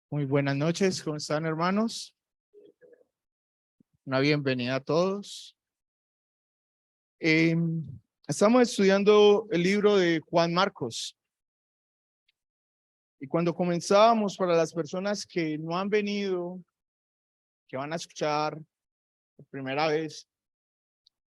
Muy buenas noches, ¿cómo están, hermanos? Una bienvenida a todos. Estamos estudiando el libro de Juan Marcos. Y cuando comenzábamos, para las personas que no han venido, que van a escuchar por primera vez,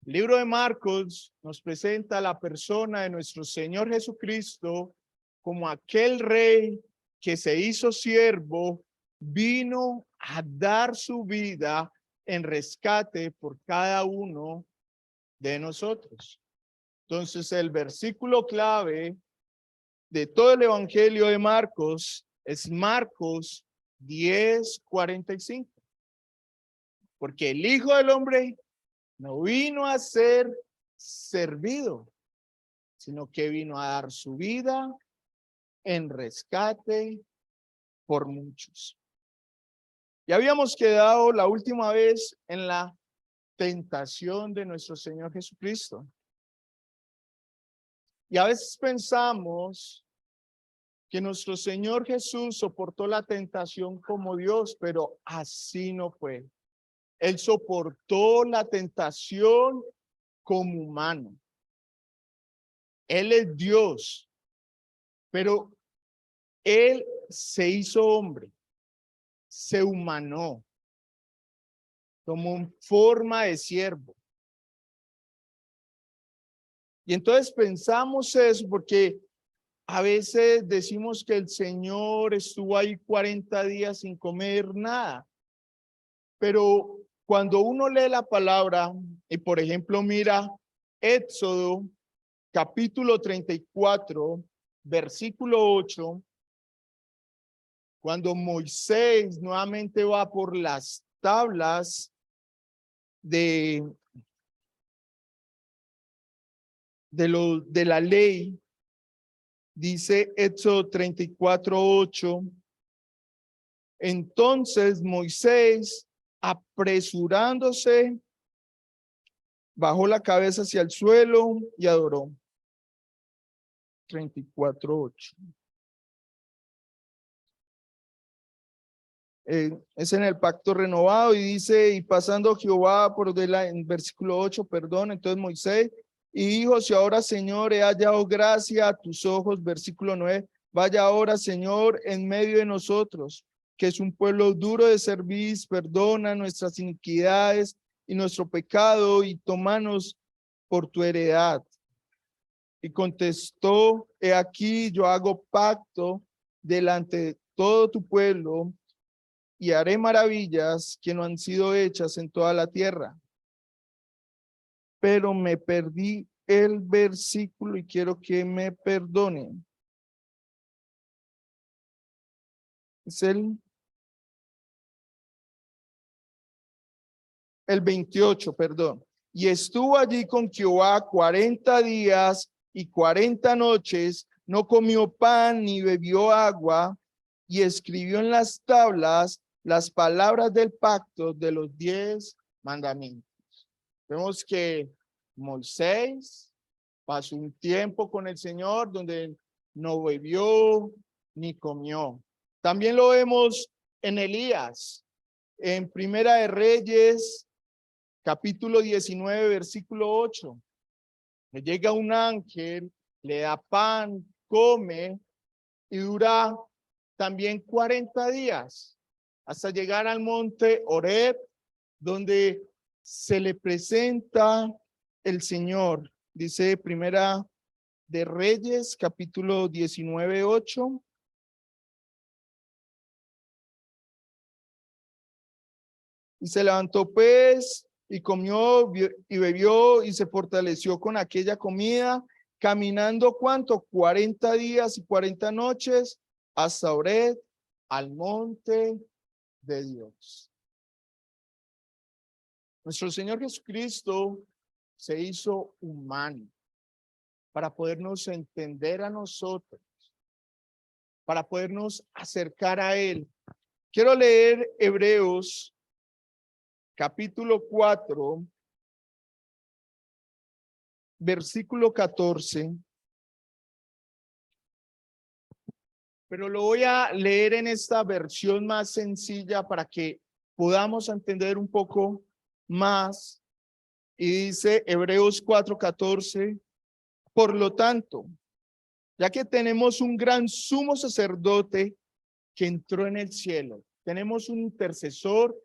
el libro de Marcos nos presenta a la persona de nuestro Señor Jesucristo como aquel rey que se hizo siervo, vino a dar su vida en rescate por cada uno de nosotros. Entonces, el versículo clave de todo el Evangelio de Marcos es Marcos 10:45. Porque el Hijo del Hombre no vino a ser servido, sino que vino a dar su vida en rescate por muchos. Ya habíamos quedado la última vez en la tentación de nuestro Señor Jesucristo. Y a veces pensamos que nuestro Señor Jesús soportó la tentación como Dios, pero así no fue. Él soportó la tentación como humano. Él es Dios, pero Él se hizo hombre, se humanó, tomó forma de siervo. Y entonces pensamos eso porque a veces decimos que el Señor estuvo ahí 40 días sin comer nada. Pero cuando uno lee la palabra y por ejemplo mira Éxodo capítulo 34, versículo 8, cuando Moisés nuevamente va por las tablas de la ley, dice Éxodo 34:8, entonces Moisés, apresurándose, bajó la cabeza hacia el suelo y adoró. 34:8. Es en el pacto renovado y dice, y pasando Jehová por en versículo 8, perdón, entonces Moisés, y dijo, si ahora Señor he hallado gracia a tus ojos, versículo 9, vaya ahora Señor en medio de nosotros, que es un pueblo duro de cerviz, perdona nuestras iniquidades y nuestro pecado y tómanos por tu heredad. Y contestó, he aquí yo hago pacto delante de todo tu pueblo y haré maravillas que no han sido hechas en toda la tierra. Pero me perdí el versículo y quiero que me perdonen. Es el 28, perdón. Y estuvo allí con Jehová 40 días y 40 noches, no comió pan ni bebió agua, y escribió en las tablas las palabras del pacto de los 10 mandamientos. Vemos que Moisés pasó un tiempo con el Señor donde no bebió ni comió. También lo vemos en Elías, en Primera de Reyes, capítulo 19, versículo 8. Le llega un ángel, le da pan, come y dura también 40 días hasta llegar al monte Horeb, donde se le presenta el Señor. Dice Primera de Reyes, capítulo 19, 8. Y se levantó pues y comió y bebió y se fortaleció con aquella comida, caminando ¿cuánto? 40 días y 40 noches hasta Horeb, al monte de Dios. Nuestro Señor Jesucristo se hizo humano para podernos entender a nosotros, para podernos acercar a Él. Quiero leer Hebreos capítulo 4, versículo 14. pero lo voy a leer en esta versión más sencilla para que podamos entender un poco más. Y dice Hebreos 4:14, por lo tanto, ya que tenemos un gran sumo sacerdote que entró en el cielo, tenemos un intercesor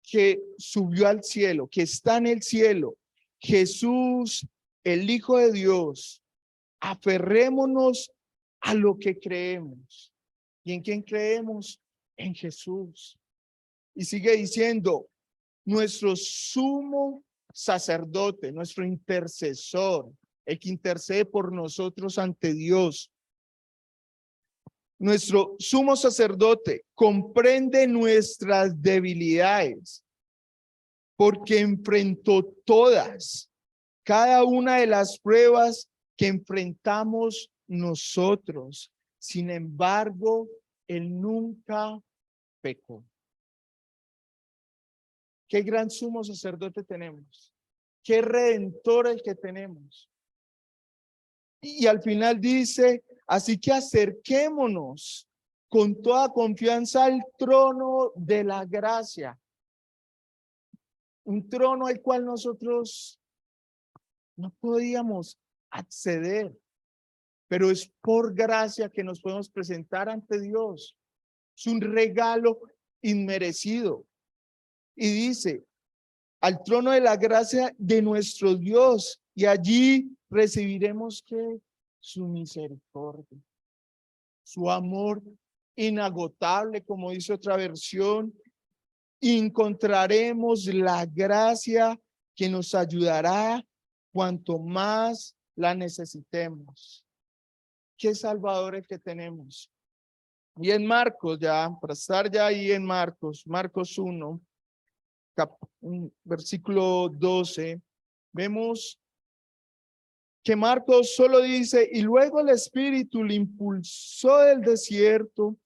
que subió al cielo, que está en el cielo, Jesús, el Hijo de Dios. Aferrémonos a lo que creemos. ¿Y en quién creemos? En Jesús. Y sigue diciendo, nuestro sumo sacerdote, nuestro intercesor, el que intercede por nosotros ante Dios. Nuestro sumo sacerdote comprende nuestras debilidades porque enfrentó todas, cada una de las pruebas que enfrentamos nosotros. Sin embargo, él nunca pecó. Qué gran sumo sacerdote tenemos. Qué redentor el que tenemos. Y al final dice, así que acerquémonos con toda confianza al trono de la gracia. Un trono al cual nosotros no podíamos acceder, pero es por gracia que nos podemos presentar ante Dios. Es un regalo inmerecido. Y dice, al trono de la gracia de nuestro Dios, y allí recibiremos que su misericordia, su amor inagotable, como dice otra versión, encontraremos la gracia que nos ayudará cuanto más la necesitemos. Qué Salvador el que tenemos. Y en Marcos, ya, para estar ya ahí en Marcos 1, versículo 12, vemos que Marcos solo dice, y luego el Espíritu le impulsó del desierto,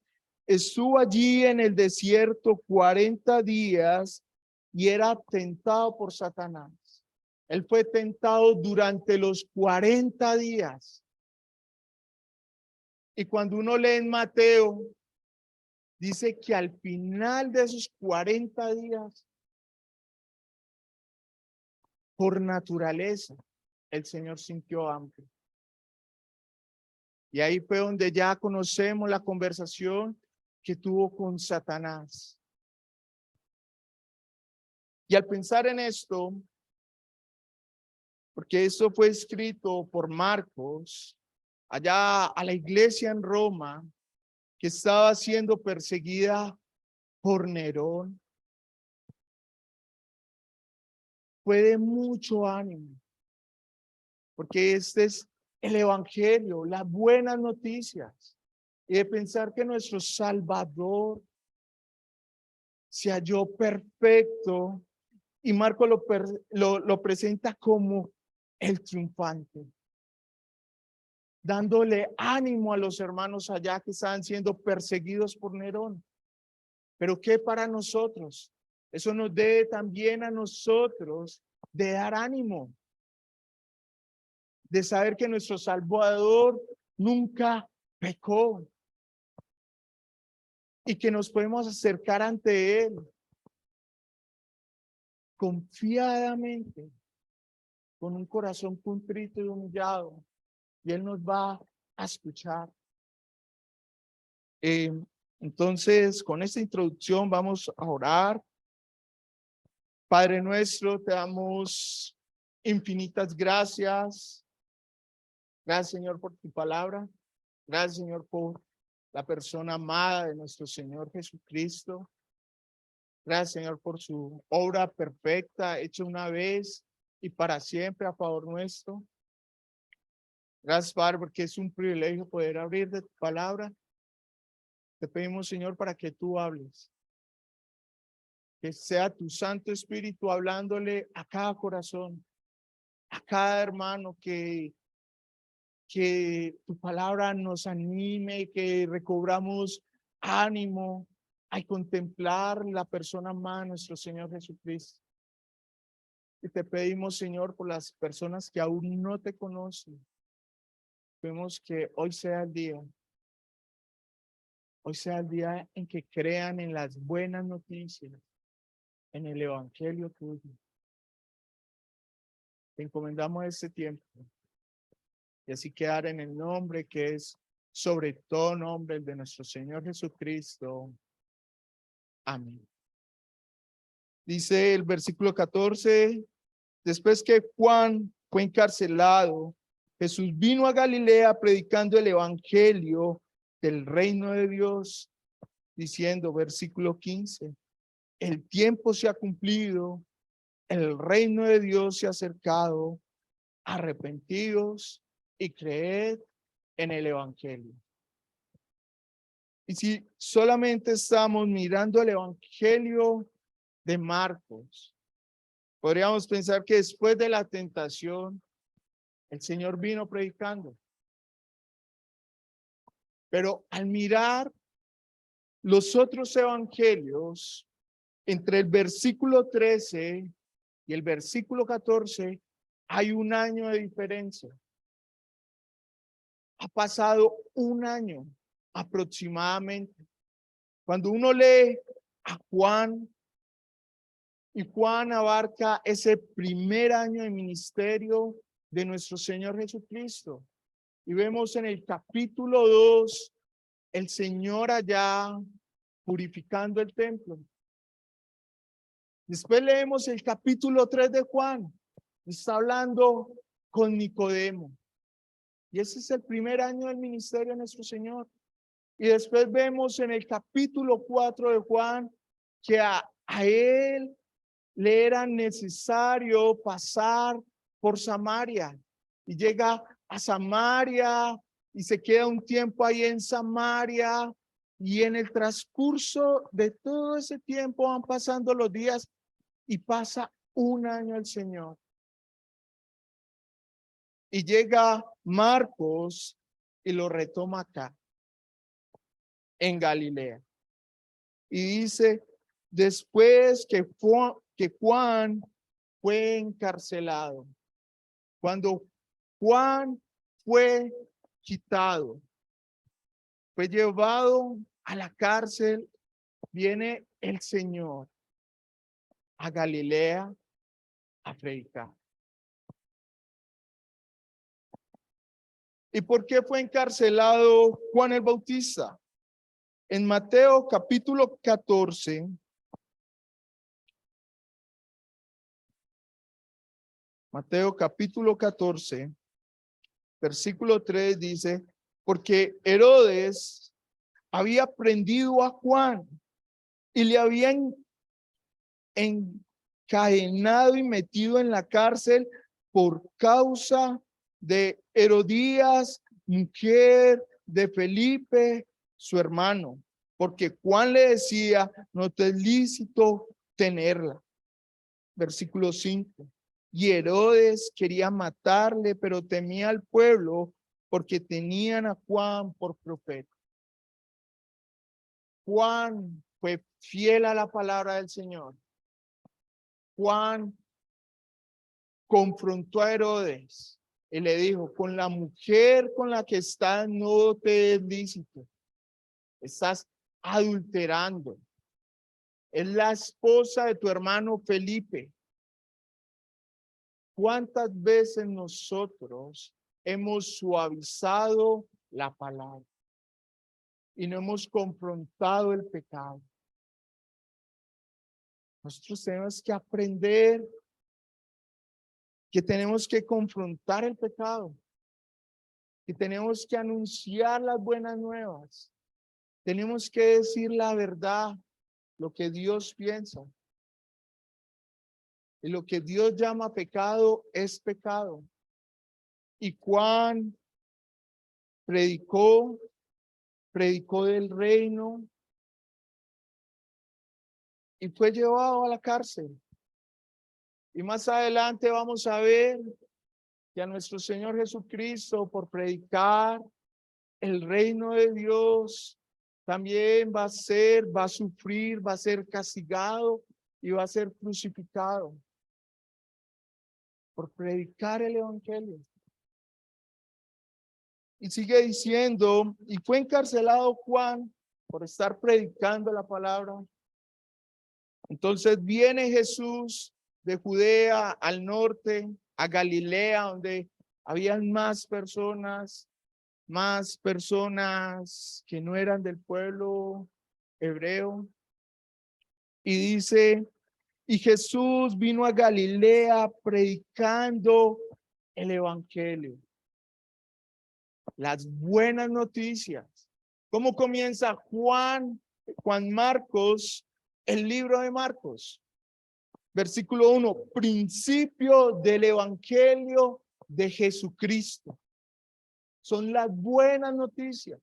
estuvo allí en el desierto 40 días y era tentado por Satanás. Él fue tentado durante los 40 días. Y cuando uno lee en Mateo, dice que al final de esos 40 días, por naturaleza, el Señor sintió hambre. Y ahí fue donde ya conocemos la conversación que tuvo con Satanás. Y al pensar en esto, porque esto fue escrito por Marcos, allá a la iglesia en Roma, que estaba siendo perseguida por Nerón, fue de mucho ánimo, porque este es el evangelio, las buenas noticias, y de pensar que nuestro Salvador se halló perfecto, y Marco lo presenta como el triunfante, dándole ánimo a los hermanos allá que estaban siendo perseguidos por Nerón. Pero ¿qué para nosotros? Eso nos debe también a nosotros de dar ánimo, de saber que nuestro Salvador nunca pecó y que nos podemos acercar ante Él confiadamente, con un corazón contrito y humillado, y Él nos va a escuchar. Entonces, con esta introducción vamos a orar. Padre nuestro, te damos infinitas gracias. Gracias, Señor, por tu palabra. Gracias, Señor, por la persona amada de nuestro Señor Jesucristo. Gracias, Señor, por su obra perfecta, hecha una vez y para siempre a favor nuestro. Gracias, Padre, porque es un privilegio poder abrir de tu palabra. Te pedimos, Señor, para que tú hables. Que sea tu Santo Espíritu hablándole a cada corazón, a cada hermano, que tu palabra nos anime, que recobramos ánimo al contemplar la persona amada de nuestro Señor Jesucristo. Y te pedimos, Señor, por las personas que aún no te conocen. Pedimos que hoy sea el día Hoy sea el día en que crean en las buenas noticias, en el evangelio tuyo. Te encomendamos este tiempo y así quedar en el nombre que es sobre todo nombre, el de nuestro Señor Jesucristo. Amén. Dice el versículo 14, después que Juan fue encarcelado, Jesús vino a Galilea predicando el evangelio del reino de Dios, diciendo, versículo 15, el tiempo se ha cumplido, el reino de Dios se ha acercado, arrepentidos y creed en el evangelio. Y si solamente estamos mirando el evangelio de Marcos, podríamos pensar que después de la tentación, el Señor vino predicando. Pero al mirar los otros evangelios, entre el versículo 13 y el versículo 14, hay un año de diferencia. Ha pasado un año aproximadamente. Cuando uno lee a Juan, y Juan abarca ese primer año de ministerio de nuestro Señor Jesucristo. Y vemos en el capítulo 2, el Señor allá purificando el templo. Después leemos el capítulo 3 de Juan. Está hablando con Nicodemo. Y ese es el primer año del ministerio de nuestro Señor. Y después vemos en el capítulo 4 de Juan que a él le era necesario pasar por Samaria. Y llega a Samaria y se queda un tiempo ahí en Samaria. Y en el transcurso de todo ese tiempo van pasando los días y pasa un año el Señor. Y llega Marcos y lo retoma acá, en Galilea. Y dice, después que Juan fue encarcelado, cuando Juan fue quitado, fue llevado a la cárcel, viene el Señor a Galilea a predicar. ¿Y por qué fue encarcelado Juan el Bautista? En Mateo capítulo 14, Mateo capítulo 14, versículo 3 dice, porque Herodes había prendido a Juan y le habían encadenado y metido en la cárcel por causa de Herodías, mujer de Felipe, su hermano, porque Juan le decía, no te es lícito tenerla. Versículo 5. Y Herodes quería matarle, pero temía al pueblo porque tenían a Juan por profeta. Juan fue fiel a la palabra del Señor. Juan confrontó a Herodes y le dijo, con la mujer con la que estás no te es lícito. Estás adulterando. Es la esposa de tu hermano Felipe. ¿Cuántas veces nosotros hemos suavizado la palabra y no hemos confrontado el pecado? Nosotros tenemos que aprender que tenemos que confrontar el pecado, que tenemos que anunciar las buenas nuevas, tenemos que decir la verdad, lo que Dios piensa. Y lo que Dios llama pecado es pecado. Y Juan predicó del reino y fue llevado a la cárcel. Y más adelante vamos a ver que a nuestro Señor Jesucristo, por predicar el reino de Dios, también va a sufrir, va a ser castigado y va a ser crucificado por predicar el evangelio. Y sigue diciendo, y fue encarcelado Juan por estar predicando la palabra. Entonces viene Jesús de Judea al norte, a Galilea, donde habían más personas que no eran del pueblo hebreo. Y dice, y Jesús vino a Galilea predicando el evangelio, las buenas noticias. ¿Cómo comienza Juan Marcos, el libro de Marcos? Versículo 1, principio del evangelio de Jesucristo. Son las buenas noticias.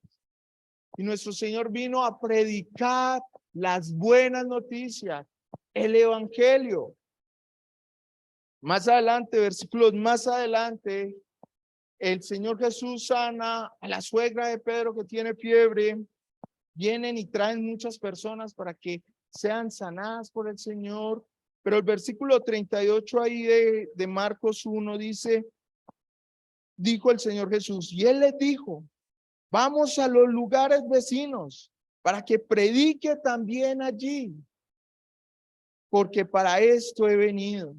Y nuestro Señor vino a predicar las buenas noticias, el evangelio. Más adelante, versículos más adelante, el Señor Jesús sana a la suegra de Pedro que tiene fiebre. Vienen y traen muchas personas para que sean sanadas por el Señor. Pero el versículo 38 ahí de Marcos 1 dice, dijo el Señor Jesús, y él les dijo, vamos a los lugares vecinos para que predique también allí, porque para esto he venido.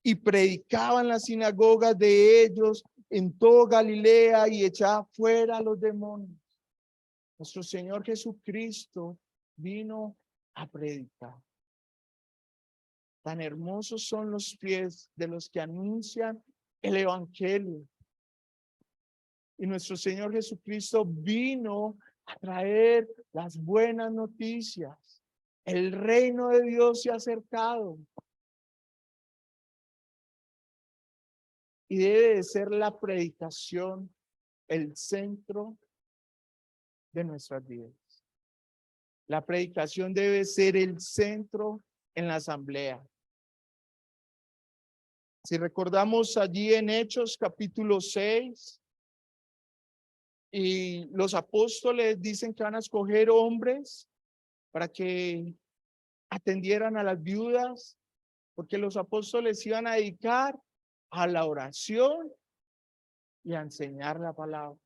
Y predicaba en las sinagogas de ellos en toda Galilea y echaba fuera a los demonios. Nuestro Señor Jesucristo vino a predicar. Tan hermosos son los pies de los que anuncian el evangelio. Y nuestro Señor Jesucristo vino a traer las buenas noticias. El reino de Dios se ha acercado. Y debe de ser la predicación el centro de nuestras vidas. La predicación debe ser el centro en la asamblea. Si recordamos allí en Hechos capítulo 6, y los apóstoles dicen que van a escoger hombres para que atendieran a las viudas, porque los apóstoles iban a dedicar a la oración y a enseñar la palabra.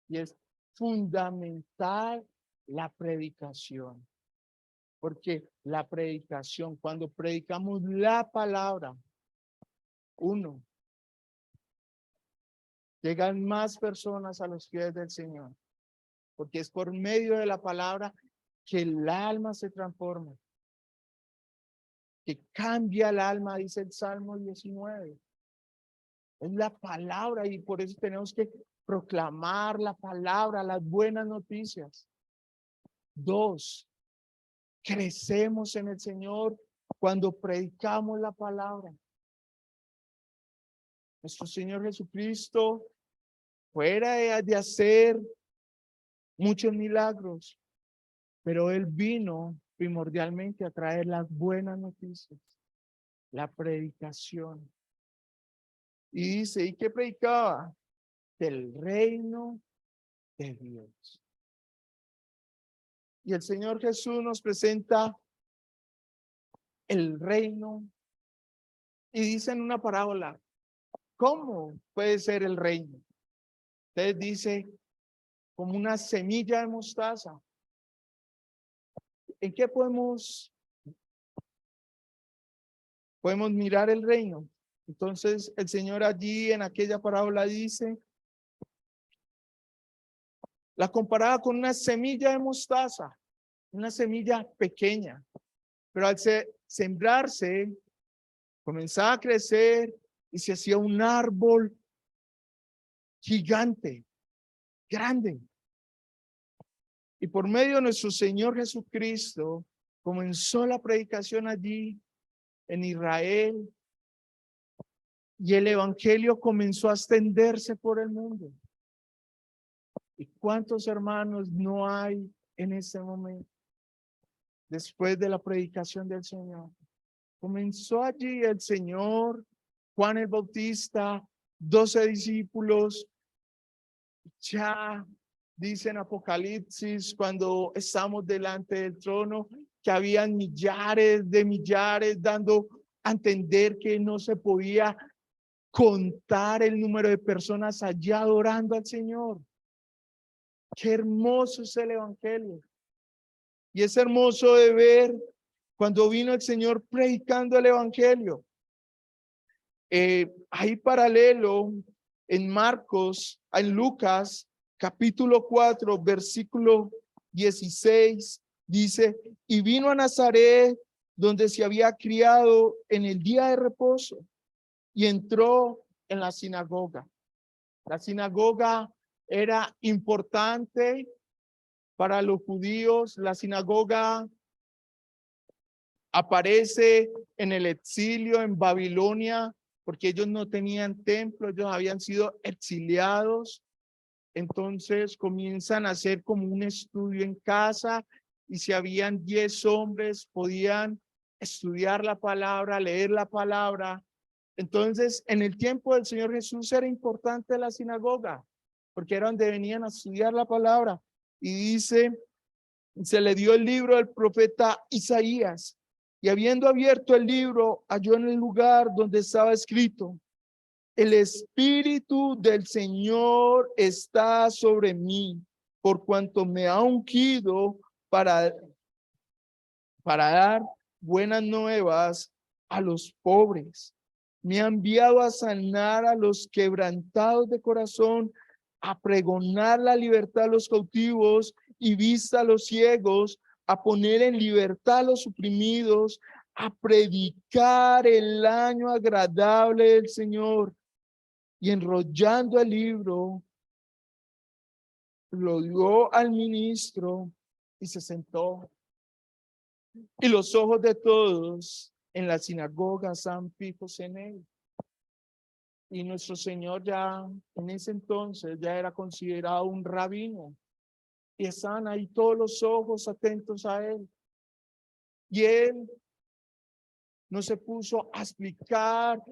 Y es fundamental la predicación, porque la predicación, cuando predicamos la palabra, llegan más personas a los pies del Señor, porque es por medio de la palabra que el alma se transforma, que cambia el alma, dice el Salmo 19. Es la palabra y por eso tenemos que proclamar la palabra, las buenas noticias. 2, crecemos en el Señor cuando predicamos la palabra. Nuestro Señor Jesucristo, fuera de hacer muchos milagros, pero Él vino primordialmente a traer las buenas noticias, la predicación. Y dice, ¿y qué predicaba? Del reino de Dios. Y el Señor Jesús nos presenta el reino y dice en una parábola, ¿cómo puede ser el reino? Entonces dice, como una semilla de mostaza. ¿En qué podemos mirar el reino? Entonces el Señor allí en aquella parábola dice, la comparaba con una semilla de mostaza, una semilla pequeña, pero al sembrarse, comenzaba a crecer y se hacía un árbol gigante, grande. Y por medio de nuestro Señor Jesucristo, comenzó la predicación allí en Israel y el evangelio comenzó a extenderse por el mundo. ¿Y cuántos hermanos no hay en este momento? Después de la predicación del Señor, comenzó allí el Señor, Juan el Bautista, 12 discípulos. Ya dice en Apocalipsis, cuando estamos delante del trono, que habían millares de millares, dando a entender que no se podía contar el número de personas allá adorando al Señor. Qué hermoso es el evangelio. Y es hermoso de ver cuando vino el Señor predicando el evangelio. Hay paralelo en Marcos, en Lucas, capítulo 4, versículo 16, dice, y vino a Nazaret, donde se había criado en el día de reposo, y entró en la sinagoga. La sinagoga era importante para los judíos. La sinagoga aparece en el exilio en Babilonia, porque ellos no tenían templo, ellos habían sido exiliados. Entonces comienzan a hacer como un estudio en casa, y si habían 10 hombres, podían estudiar la palabra, leer la palabra. Entonces, en el tiempo del Señor Jesús era importante la sinagoga, porque era donde venían a estudiar la palabra. Y dice, se le dio el libro del profeta Isaías, y habiendo abierto el libro, halló en el lugar donde estaba escrito, el Espíritu del Señor está sobre mí, por cuanto me ha ungido para dar buenas nuevas a los pobres. Me ha enviado a sanar a los quebrantados de corazón, a pregonar la libertad a los cautivos y vista a los ciegos, a poner en libertad a los oprimidos, a predicar el año agradable del Señor. Y enrollando el libro, lo dio al ministro y se sentó. Y los ojos de todos en la sinagoga estaban fijos en él. Y nuestro Señor ya en ese entonces ya era considerado un rabino. Y estaban ahí todos los ojos atentos a él. Y él no se puso a explicar.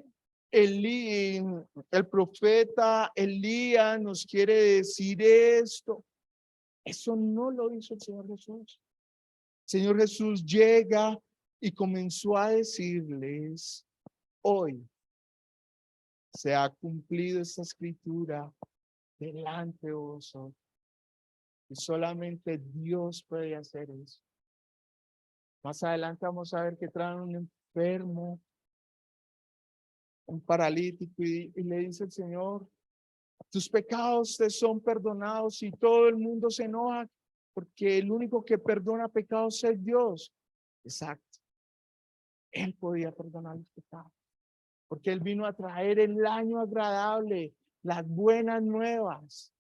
El profeta Elías nos quiere decir esto. Eso no lo hizo el Señor Jesús. El Señor Jesús llega y comenzó a decirles, hoy se ha cumplido esta escritura delante de vosotros. Y solamente Dios puede hacer eso. Más adelante vamos a ver que traen un enfermo, un paralítico, y le dice el Señor, tus pecados te son perdonados, y todo el mundo se enoja porque el único que perdona pecados es Dios. Exacto. Él podía perdonar los pecados, porque Él vino a traer el año agradable, las buenas nuevas,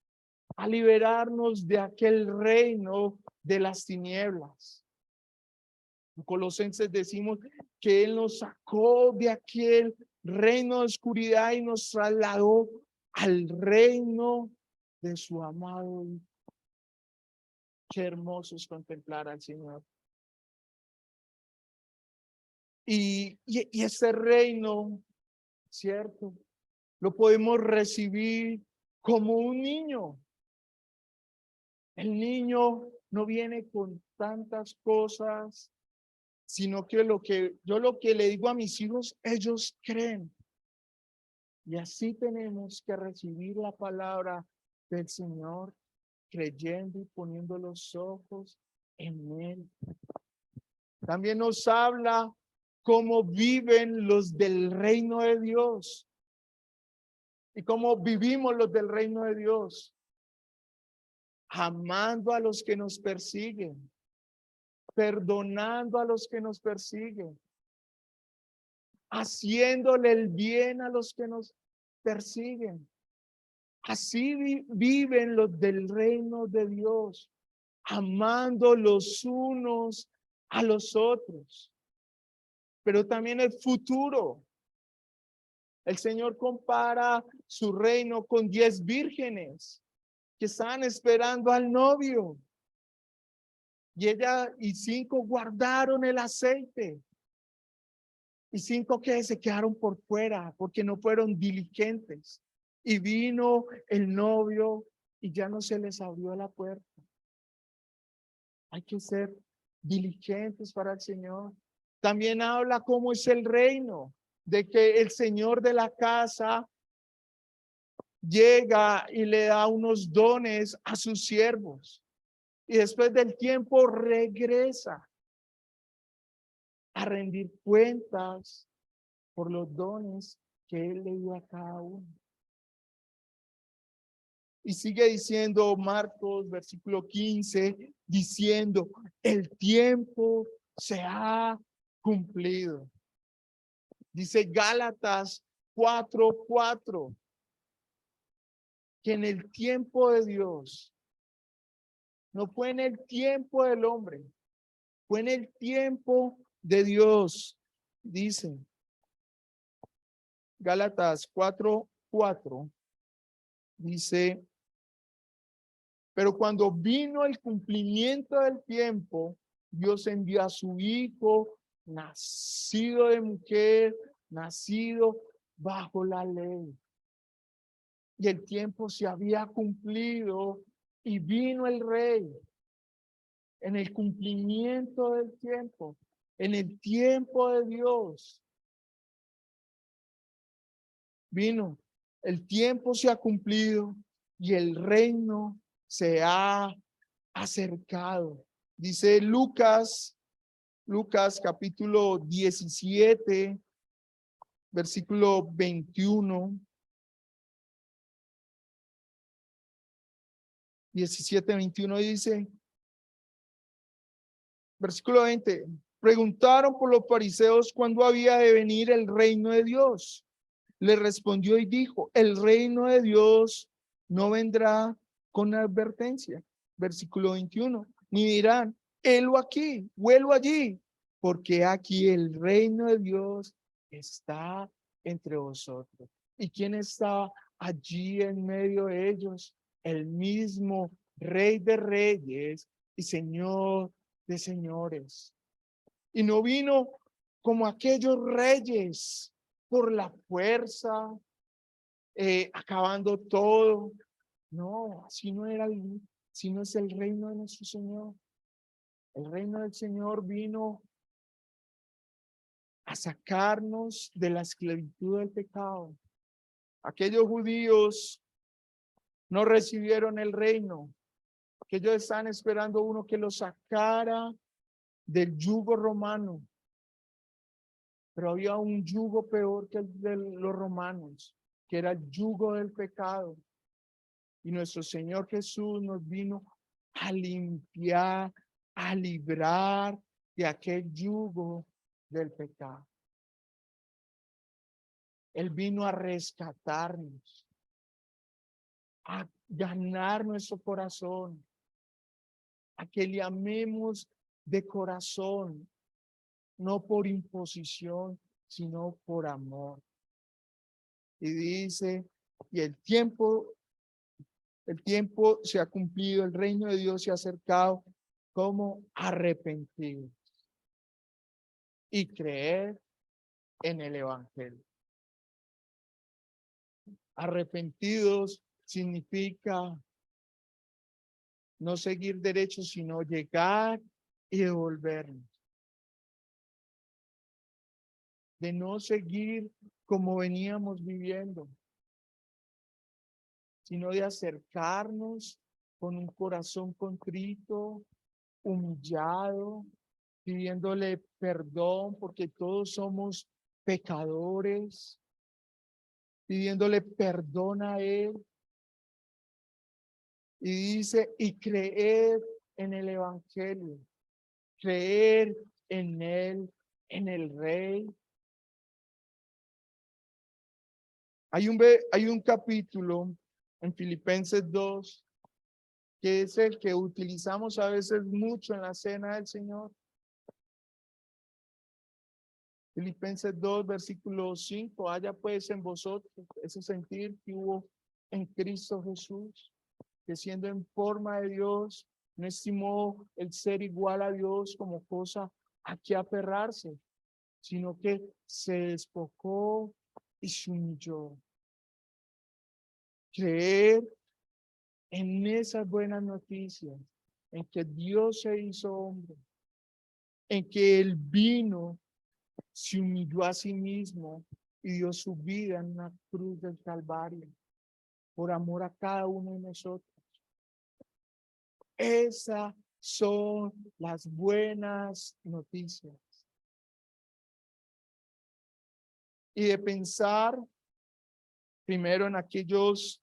a liberarnos de aquel reino de las tinieblas. En Colosenses decimos que Él nos sacó de aquel reino de oscuridad y nos trasladó al reino de su amado Hijo. Qué hermoso es contemplar al Señor. Y ese reino, ¿cierto? Lo podemos recibir como un niño. El niño no viene con tantas cosas, sino que lo que le digo a mis hijos, ellos creen. Y así tenemos que recibir la palabra del Señor, creyendo y poniendo los ojos en Él. También nos habla cómo viven los del reino de Dios y cómo vivimos los del reino de Dios, amando a los que nos persiguen, perdonando a los que nos persiguen, haciéndole el bien a los que nos persiguen. Así viven los del reino de Dios, amando los unos a los otros. Pero también el futuro. El Señor compara su reino con 10 vírgenes que estaban esperando al novio. Y 5 guardaron el aceite. Y 5 que se quedaron por fuera porque no fueron diligentes. Y vino el novio y ya no se les abrió la puerta. Hay que ser diligentes para el Señor. También habla cómo es el reino, de que el Señor de la casa llega y le da unos dones a sus siervos. Y después del tiempo regresa a rendir cuentas por los dones que él le dio a cada uno. Y sigue diciendo Marcos, versículo 15, diciendo, el tiempo se ha cumplido. Dice Gálatas 4:4, que en el tiempo de Dios, no fue en el tiempo del hombre, fue en el tiempo de Dios. Dice Gálatas 4:4, dice, pero cuando vino el cumplimiento del tiempo, Dios envió a su Hijo, nacido de mujer, nacido bajo la ley. Y el tiempo se había cumplido y vino el Rey en el cumplimiento del tiempo, en el tiempo de Dios. Vino, el tiempo se ha cumplido y el reino se ha acercado. Dice Lucas capítulo 17, versículo 21. 17:21 dice, versículo 20, preguntaron por los fariseos cuándo había de venir el reino de Dios. Le respondió y dijo, el reino de Dios no vendrá con advertencia. Versículo 21, ni dirán, helo aquí, huelo allí, porque aquí el reino de Dios está entre vosotros. ¿Y quién está allí en medio de ellos? El mismo Rey de Reyes y Señor de señores. Y no vino como aquellos reyes por la fuerza, acabando todo. No, así no era, sino es el reino de nuestro Señor. El reino del Señor vino a sacarnos de la esclavitud del pecado. Aquellos judíos no recibieron el reino, que ellos están esperando uno que los sacara del yugo romano. Pero había un yugo peor que el de los romanos, que era el yugo del pecado. Y nuestro Señor Jesús nos vino a limpiar, a librar de aquel yugo del pecado. Él vino a rescatarnos, a ganar nuestro corazón, a que le amemos de corazón, no por imposición, sino por amor. Y dice, y el tiempo se ha cumplido, el reino de Dios se ha acercado, como arrepentidos y creer en el evangelio. Arrepentidos significa no seguir derecho, sino llegar y devolvernos. De no seguir como veníamos viviendo, sino de acercarnos con un corazón contrito, humillado, pidiéndole perdón porque todos somos pecadores, pidiéndole perdón a Él. Y dice, y creer en el evangelio, creer en Él, en el Rey. Hay un capítulo en Filipenses 2, que es el que utilizamos a veces mucho en la cena del Señor. Filipenses 2, versículo 5, haya pues en vosotros ese sentir que hubo en Cristo Jesús, que siendo en forma de Dios, no estimó el ser igual a Dios como cosa a que aferrarse, sino que se despojó y se humilló. Creer en esas buenas noticias, en que Dios se hizo hombre, en que Él vino, se humilló a sí mismo y dio su vida en una cruz del Calvario. por amor a cada uno de nosotros. Esas son las buenas noticias. Y de pensar primero en aquellos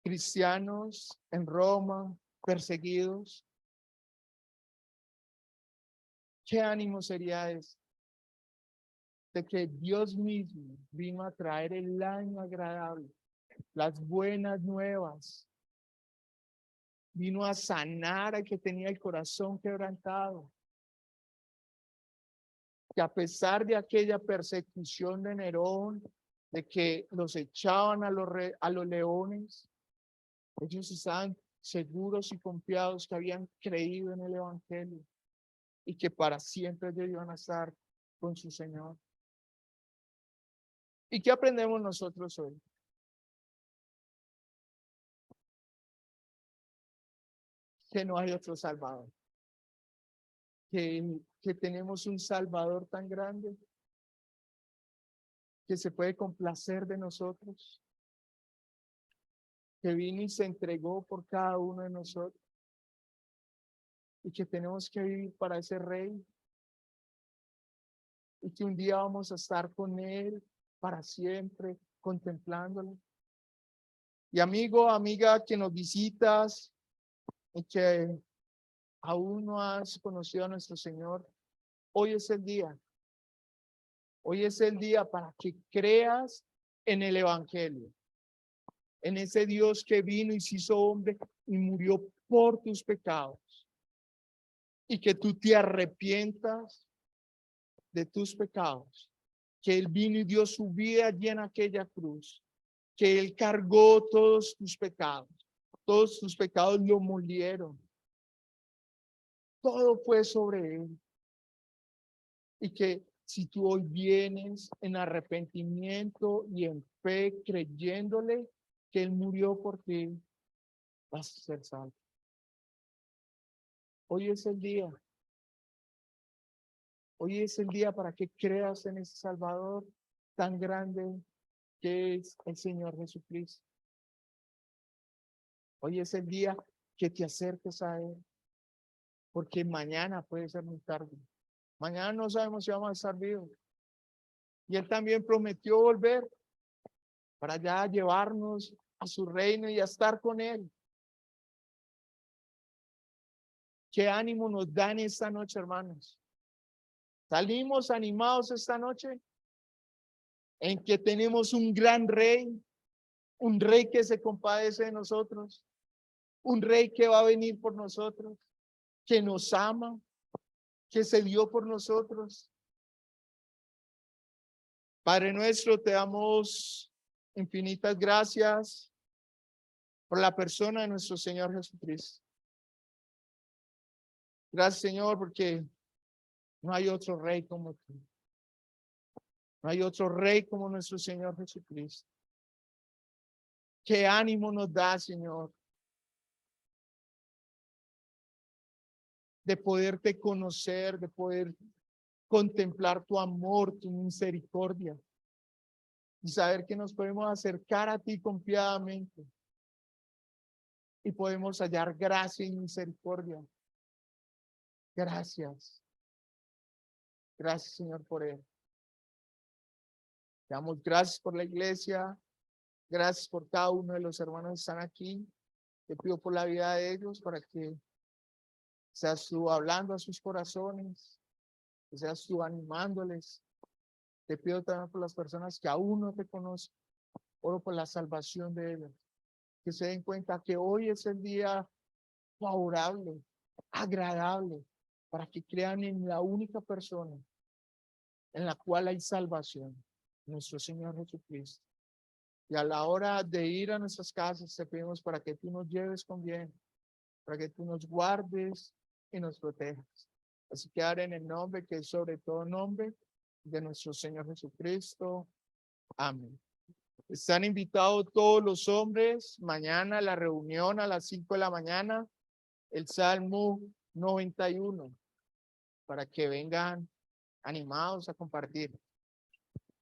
cristianos en Roma, perseguidos. ¿Qué ánimo sería ese? De que Dios mismo vino a traer el año agradable, las buenas nuevas. Vino a sanar al que tenía el corazón quebrantado. Que a pesar de aquella persecución de Nerón, de que los echaban a los leones, ellos estaban seguros y confiados que habían creído en el evangelio y que para siempre ellos iban a estar con su Señor. ¿Y qué aprendemos nosotros hoy? Que no hay otro Salvador. Que tenemos un Salvador tan grande que se puede complacer de nosotros, que vino y se entregó por cada uno de nosotros y que tenemos que vivir para ese Rey y que un día vamos a estar con Él para siempre, contemplándolo. Y amigo, amiga, que nos visitas y que aún no has conocido a nuestro Señor, hoy es el día. Hoy es el día para que creas en el Evangelio, en ese Dios que vino y se hizo hombre y murió por tus pecados. Y que tú te arrepientas de tus pecados, que Él vino y dio su vida allí en aquella cruz, que Él cargó todos tus pecados lo molieron, todo fue sobre Él. Y que si tú hoy vienes en arrepentimiento y en fe, creyéndole que Él murió por ti, vas a ser salvo. Hoy es el día. Hoy es el día para que creas en ese Salvador tan grande que es el Señor Jesucristo. Hoy es el día que te acerques a Él, porque mañana puede ser muy tarde. Mañana no sabemos si vamos a estar vivos. Y Él también prometió volver para ya llevarnos a su reino y a estar con Él. ¿Qué ánimo nos dan esta noche, hermanos? ¿Salimos animados esta noche? En que tenemos un gran Rey, un Rey que se compadece de nosotros, un Rey que va a venir por nosotros, que nos ama, que se dio por nosotros. Padre nuestro, te damos infinitas gracias por la persona de nuestro Señor Jesucristo. Gracias, Señor, porque no hay otro Rey como tú. No hay otro Rey como nuestro Señor Jesucristo. Qué ánimo nos da, Señor, de poderte conocer, de poder contemplar tu amor, tu misericordia y saber que nos podemos acercar a ti confiadamente y podemos hallar gracia y misericordia. Gracias. Gracias, Señor, por él. Te damos gracias por la iglesia. Gracias por cada uno de los hermanos que están aquí. Te pido por la vida de ellos para que seas tú hablando a sus corazones, que seas tú animándoles. Te pido también por las personas que aún no te conocen. Oro por la salvación de ellos. Que se den cuenta que hoy es el día favorable, agradable, para que crean en la única persona en la cual hay salvación, nuestro Señor Jesucristo. Y a la hora de ir a nuestras casas, te pedimos para que tú nos lleves con bien, para que tú nos guardes y nos protejas. Así que ahora en el nombre que es sobre todo nombre de nuestro Señor Jesucristo. Amén. Están invitados todos los hombres mañana a la reunión a las 5 de la mañana, el Salmo 91, para que vengan animados a compartir.